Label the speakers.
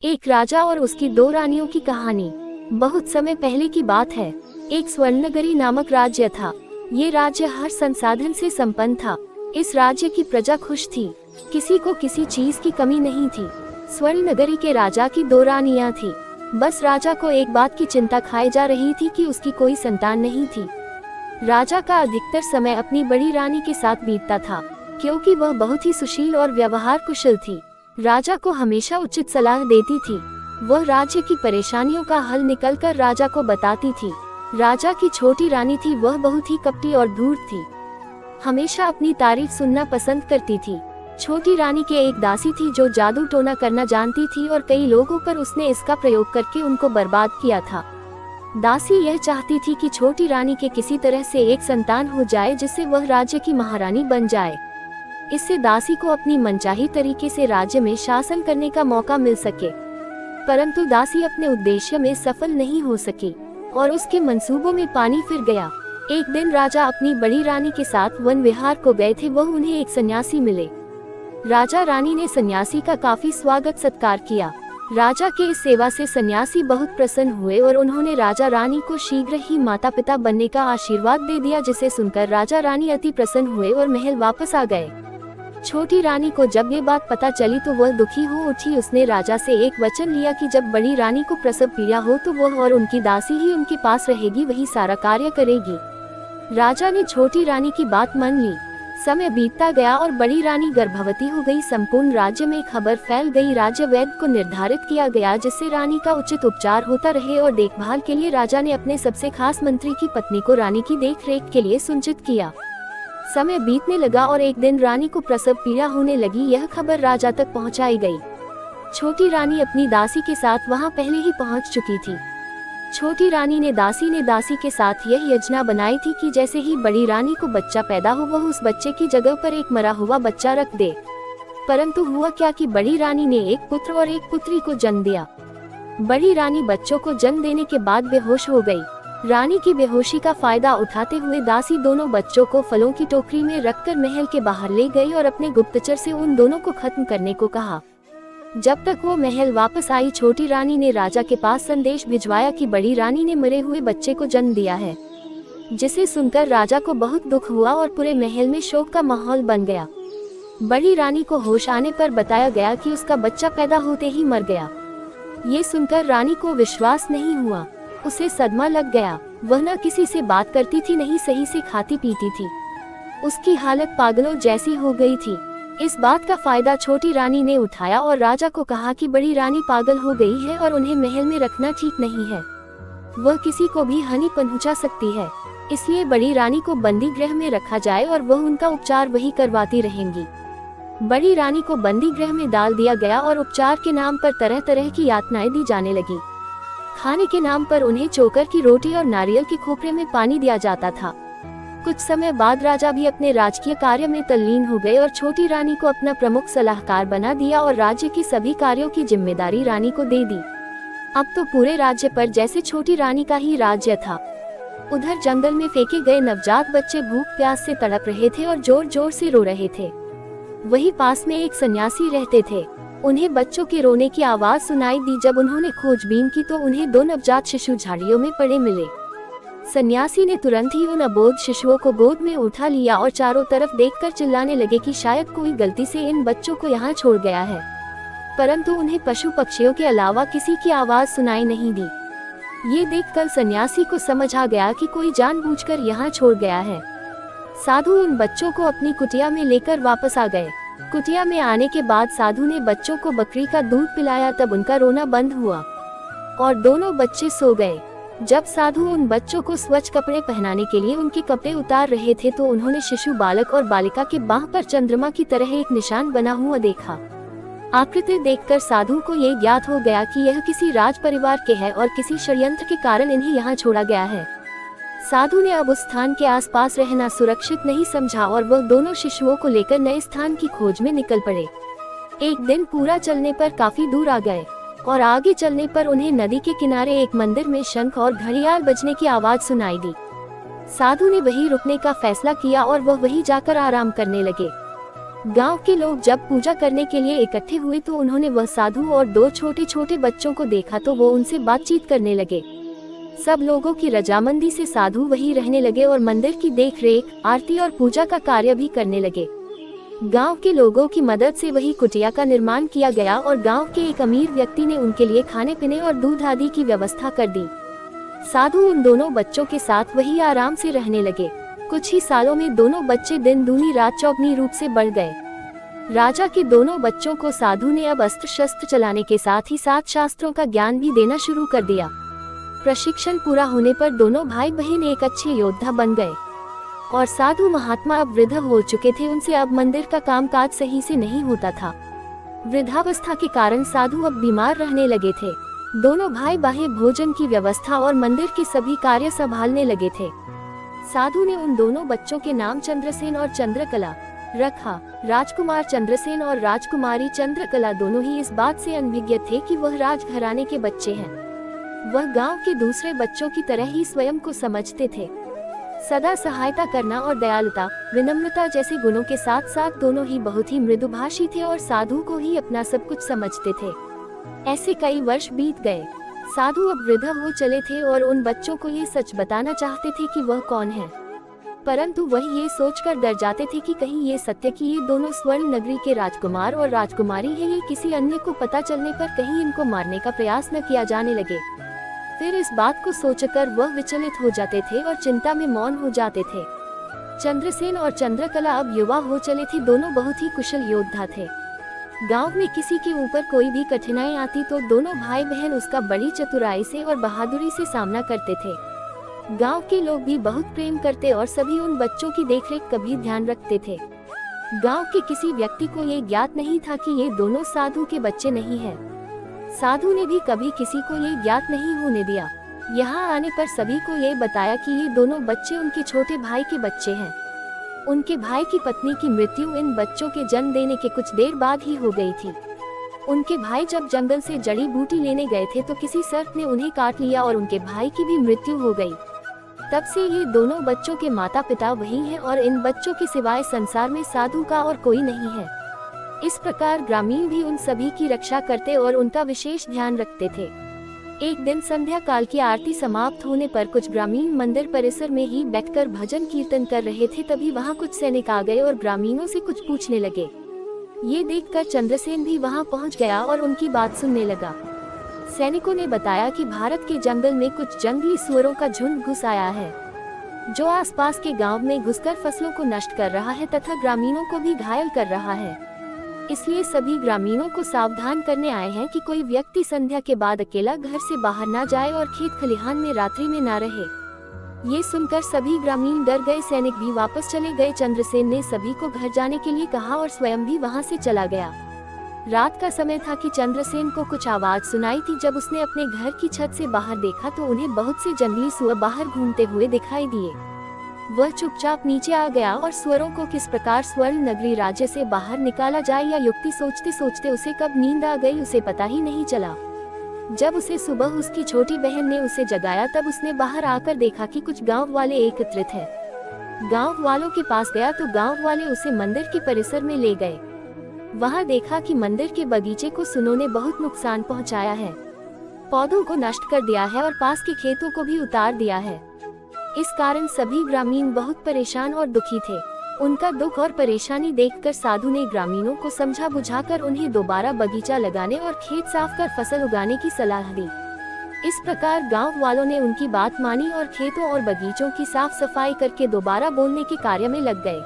Speaker 1: एक राजा और उसकी दो रानियों की कहानी। बहुत समय पहले की बात है। एक स्वर्णनगरी नामक राज्य था। ये राज्य हर संसाधन से संपन्न था। इस राज्य की प्रजा खुश थी। किसी को किसी चीज की कमी नहीं थी। स्वर्णनगरी के राजा की दो रानियां थी। बस राजा को एक बात की चिंता खाई जा रही थी कि उसकी कोई संतान नहीं थी। राजा का अधिकतर समय अपनी बड़ी रानी के साथ बीतता था, क्योंकि वह बहुत ही सुशील और व्यवहार कुशल थी। राजा को हमेशा उचित सलाह देती थी। वह राज्य की परेशानियों का हल निकलकर राजा को बताती थी। राजा की छोटी रानी थी, वह बहुत ही कपटी और धूर्त थी। हमेशा अपनी तारीफ सुनना पसंद करती थी। छोटी रानी के एक दासी थी जो जादू टोना करना जानती थी और कई लोगों पर उसने इसका प्रयोग करके उनको बर्बाद किया था। दासी यह चाहती थी कि छोटी रानी के किसी तरह से एक संतान हो जाए जिससे वह राज्य की महारानी बन जाए। इससे दासी को अपनी मनचाही तरीके से राज्य में शासन करने का मौका मिल सके। परंतु दासी अपने उद्देश्य में सफल नहीं हो सकी और उसके मंसूबों में पानी फिर गया। एक दिन राजा अपनी बड़ी रानी के साथ वन विहार को गए थे। वह उन्हें एक सन्यासी मिले। राजा रानी ने सन्यासी का काफी स्वागत सत्कार किया। राजा के इस सेवा से सन्यासी बहुत प्रसन्न हुए और उन्होंने राजा रानी को शीघ्र ही माता पिता बनने का आशीर्वाद दे दिया, जिसे सुनकर राजा रानी अति प्रसन्न हुए और महल वापस आ गए। छोटी रानी को जब ये बात पता चली तो वह दुखी हो उठी। उसने राजा से एक वचन लिया कि जब बड़ी रानी को प्रसव पीड़ा हो तो वह और उनकी दासी ही उनके पास रहेगी, वही सारा कार्य करेगी। राजा ने छोटी रानी की बात मान ली। समय बीतता गया और बड़ी रानी गर्भवती हो गई। संपूर्ण राज्य में खबर फैल गई। राज्य वैद्य को निर्धारित किया गया जिससे रानी का उचित उपचार होता रहे और देखभाल के लिए राजा ने अपने सबसे खास मंत्री की पत्नी को रानी की देखरेख के लिए सूचित किया। समय बीतने लगा और एक दिन रानी को प्रसव पीड़ा होने लगी। यह खबर राजा तक पहुंचाई गई। छोटी रानी अपनी दासी के साथ वहां पहले ही पहुंच चुकी थी। छोटी रानी ने दासी के साथ यह योजना बनाई थी कि जैसे ही बड़ी रानी को बच्चा पैदा हो वह उस बच्चे की जगह पर एक मरा हुआ बच्चा रख दे। परंतु हुआ क्या कि बड़ी रानी ने एक पुत्र और एक पुत्री को जन्म दिया। बड़ी रानी बच्चों को जन्म देने के बाद बेहोश हो गई। रानी की बेहोशी का फायदा उठाते हुए दासी दोनों बच्चों को फलों की टोकरी में रखकर महल के बाहर ले गई और अपने गुप्तचर से उन दोनों को खत्म करने को कहा। जब तक वो महल वापस आई, छोटी रानी ने राजा के पास संदेश भिजवाया कि बड़ी रानी ने मरे हुए बच्चे को जन्म दिया है, जिसे सुनकर राजा को बहुत दुख हुआ और पूरे महल में शोक का माहौल बन गया। बड़ी रानी को होश आने पर बताया गया कि उसका बच्चा पैदा होते ही मर गया। ये सुनकर रानी को विश्वास नहीं हुआ। उसे सदमा लग गया। वह न किसी से बात करती थी, नहीं सही से खाती पीती थी। उसकी हालत पागलों जैसी हो गई थी। इस बात का फायदा छोटी रानी ने उठाया और राजा को कहा कि बड़ी रानी पागल हो गई है और उन्हें महल में रखना ठीक नहीं है। वह किसी को भी हानि पहुंचा सकती है, इसलिए बड़ी रानी को बंदी गृह में रखा जाए और वह उनका उपचार वही करवाती रहेंगी। बड़ी रानी को बंदी गृह में डाल दिया गया और उपचार के नाम पर तरह तरह की यातनाएं दी जाने लगी। खाने के नाम पर उन्हें चोकर की रोटी और नारियल के खोपरे में पानी दिया जाता था। कुछ समय बाद राजा भी अपने राजकीय कार्य में तल्लीन हो गए और छोटी रानी को अपना प्रमुख सलाहकार बना दिया और राज्य की सभी कार्यों की जिम्मेदारी रानी को दे दी। अब तो पूरे राज्य पर जैसे छोटी रानी का ही राज्य था। उधर जंगल में फेंके गए नवजात बच्चे भूख प्यास से तड़प रहे थे और जोर जोर से रो रहे थे। वही पास में एक सन्यासी रहते थे। उन्हें बच्चों के रोने की आवाज सुनाई दी। जब उन्होंने खोजबीन की तो उन्हें दो नवजात शिशु झाड़ियों में पड़े मिले। सन्यासी ने तुरंत ही उन अबोध शिशुओं को गोद में उठा लिया और चारों तरफ देखकर चिल्लाने लगे कि शायद कोई गलती से इन बच्चों को यहाँ छोड़ गया है। परंतु उन्हें पशु पक्षियों के अलावा किसी की आवाज सुनाई नहीं दी। ये देखकर सन्यासी को समझ आ गया कि कोई जानबूझकर यहाँ छोड़ गया है। साधु उन बच्चों को अपनी कुटिया में लेकर वापस आ गए। कुटिया में आने के बाद साधु ने बच्चों को बकरी का दूध पिलाया। तब उनका रोना बंद हुआ और दोनों बच्चे सो गए। जब साधु उन बच्चों को स्वच्छ कपड़े पहनाने के लिए उनके कपड़े उतार रहे थे तो उन्होंने शिशु बालक और बालिका के बाह पर चंद्रमा की तरह एक निशान बना हुआ देखा। आकृति देखकर साधु को ये ज्ञात हो गया कि यह किसी राज परिवार के है और किसी षड्यंत्र के कारण इन्हें यहाँ छोड़ा गया है। साधु ने अब उस स्थान के आसपास रहना सुरक्षित नहीं समझा और वह दोनों शिशुओं को लेकर नए स्थान की खोज में निकल पड़े। एक दिन पूरा चलने पर काफी दूर आ गए और आगे चलने पर उन्हें नदी के किनारे एक मंदिर में शंख और घड़ियाल बजने की आवाज सुनाई दी। साधु ने वहीं रुकने का फैसला किया और वह वहीं जाकर आराम करने लगे। गांव के लोग जब पूजा करने के लिए इकट्ठे हुए तो उन्होंने वह साधु और 2 छोटे छोटे बच्चों को देखा तो वो उनसे बातचीत करने लगे। सब लोगों की रजामंदी से साधु वहीं रहने लगे और मंदिर की देखरेख, आरती और पूजा का कार्य भी करने लगे। गांव के लोगों की मदद से वही कुटिया का निर्माण किया गया और गांव के एक अमीर व्यक्ति ने उनके लिए खाने पीने और दूध आदि की व्यवस्था कर दी। साधु उन दोनों बच्चों के साथ वही आराम से रहने लगे। कुछ ही सालों में दोनों बच्चे दिन दूनी रात चौगुनी रूप से बढ़ गए। राजा के दोनों बच्चों को साधु ने अब अस्त्र शस्त्र चलाने के साथ ही 7 शास्त्रों का ज्ञान भी देना शुरू कर दिया। प्रशिक्षण पूरा होने पर दोनों भाई बहन एक अच्छे योद्धा बन गए और साधु महात्मा अब वृद्ध हो चुके थे। उनसे अब मंदिर का कामकाज सही से नहीं होता था। वृद्धावस्था के कारण साधु अब बीमार रहने लगे थे। दोनों भाई बाह्य भोजन की व्यवस्था और मंदिर के सभी कार्य संभालने लगे थे। साधु ने उन दोनों बच्चों के नाम चंद्रसेन और चंद्रकला रखा। राजकुमार चंद्रसेन और राजकुमारी चंद्रकला दोनों ही इस बात से अनभिज्ञ थे कि वह राजघराने के बच्चे हैं। वह गांव के दूसरे बच्चों की तरह ही स्वयं को समझते थे। सदा सहायता करना और दयालुता, विनम्रता जैसे गुणों के साथ साथ दोनों ही बहुत ही मृदुभाषी थे और साधु को ही अपना सब कुछ समझते थे। ऐसे कई वर्ष बीत गए। साधु अब वृद्ध हो चले थे और उन बच्चों को ये सच बताना चाहते थे कि वह कौन है, परंतु वह ये सोचकर डर जाते थे कि कहीं ये सत्य कि ये दोनों स्वर्ण नगरी के राजकुमार और राजकुमारी हैं, ये किसी अन्य को पता चलने पर कहीं इनको मारने का प्रयास न किया जाने लगे। फिर इस बात को सोचकर वह विचलित हो जाते थे और चिंता में मौन हो जाते थे। चंद्रसेन और चंद्रकला अब युवा हो चले थे। दोनों बहुत ही कुशल योद्धा थे। गांव में किसी के ऊपर कोई भी कठिनाई आती तो दोनों भाई बहन उसका बड़ी चतुराई से और बहादुरी से सामना करते थे। गांव के लोग भी बहुत प्रेम करते और सभी उन बच्चों की देखरेख का भी ध्यान रखते थे। गांव के किसी व्यक्ति को ये ज्ञात नहीं था कि ये दोनों साधु के बच्चे नहीं हैं। साधु ने भी कभी किसी को ये ज्ञात नहीं होने दिया। यहाँ आने पर सभी को ये बताया कि ये दोनों बच्चे उनके छोटे भाई के बच्चे हैं। उनके भाई की पत्नी की मृत्यु इन बच्चों के जन्म देने के कुछ देर बाद ही हो गई थी। उनके भाई जब जंगल से जड़ी बूटी लेने गए थे तो किसी सर्प ने उन्हें काट लिया और उनके भाई की भी मृत्यु हो गई। तब से ये दोनों बच्चों के माता पिता वही हैं और इन बच्चों के सिवाय संसार में साधु का और कोई नहीं है। इस प्रकार ग्रामीण भी उन सभी की रक्षा करते और उनका विशेष ध्यान रखते थे। एक दिन संध्या काल की आरती समाप्त होने पर कुछ ग्रामीण मंदिर परिसर में ही बैठकर भजन कीर्तन कर रहे थे। तभी वहां कुछ सैनिक आ गए और ग्रामीणों से कुछ पूछने लगे। ये देखकर चंद्रसेन भी वहां पहुंच गया और उनकी बात सुनने लगा। सैनिकों ने बताया कि भारत के जंगल में कुछ जंगली सुअरों का झुंड घुस आया है, जो आसपास के गांव में घुसकर फसलों को नष्ट कर रहा है तथा ग्रामीणों को भी घायल कर रहा है। इसलिए सभी ग्रामीणों को सावधान करने आए हैं कि कोई व्यक्ति संध्या के बाद अकेला घर से बाहर ना जाए और खेत खलिहान में रात्रि में ना रहे। ये सुनकर सभी ग्रामीण डर गए। सैनिक भी वापस चले गए। चंद्रसेन ने सभी को घर जाने के लिए कहा और स्वयं भी वहां से चला गया। रात का समय था कि चंद्रसेन को कुछ आवाज सुनाई थी। जब उसने अपने घर की छत से बाहर देखा तो उन्हें बहुत से जंगली सुअर बाहर घूमते हुए दिखाई दिए। वह चुपचाप नीचे आ गया और सुअरों को किस प्रकार स्वर्ण नगरी राज्य से बाहर निकाला जाए या युक्ति सोचते सोचते उसे कब नींद आ गई उसे पता ही नहीं चला। जब उसे सुबह उसकी छोटी बहन ने उसे जगाया तब उसने बाहर आकर देखा कि कुछ गांव वाले एकत्रित हैं। गांव वालों के पास गया तो गांव वाले उसे मंदिर के परिसर में ले गए। वहां देखा कि मंदिर के बगीचे को सुनों ने बहुत नुकसान पहुंचाया है, पौधों को नष्ट कर दिया है और पास के खेतों को भी उतार दिया है। इस कारण सभी ग्रामीण बहुत परेशान और दुखी थे। उनका दुख और परेशानी देखकर साधु ने ग्रामीणों को समझा बुझाकर उन्हें दोबारा बगीचा लगाने और खेत साफ कर फसल उगाने की सलाह दी। इस प्रकार गांव वालों ने उनकी बात मानी और खेतों और बगीचों की साफ सफाई करके दोबारा बोने के कार्य में लग गए।